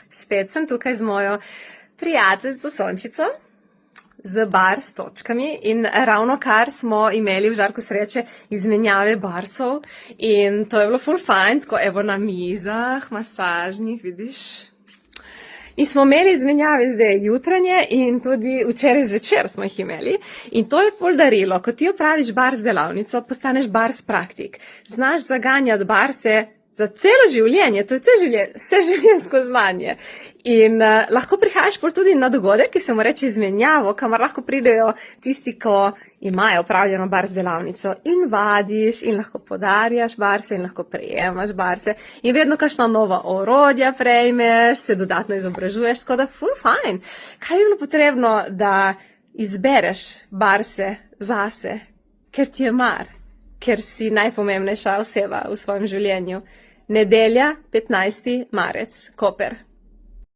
Spet sem tukaj z mojo prijateljico Sončico, z bar s točkami in ravno kar smo imeli v žarku sreče izmenjave barsov in to je bilo ful fajn, tako evo na mizah, masažnih, vidiš. In smo imeli izmenjave zdaj jutranje in tudi včeraj zvečer smo jih imeli. In to je ful darilo, ko ti opraviš bars delavnico, postaneš bars praktik. Znaš zaganjati barse za celo življenje, to je vseživljenjsko znanje. In lahko prihajaš tudi na dogodek, ki se mu reče izmenjavo, kamor lahko pridejo tisti, ko imajo opravljeno bars delavnico in vadiš in lahko podarjaš barse in lahko prejemaš barse in vedno kakšna nova orodja prejmeš, se dodatno izobražuješ, tako da ful fajn. Kaj bi bilo potrebno, da izbereš barse zase, ker ti je mar, ker si najpomembnejša oseba v svojem življenju? Nedelja, 15. marec, Koper.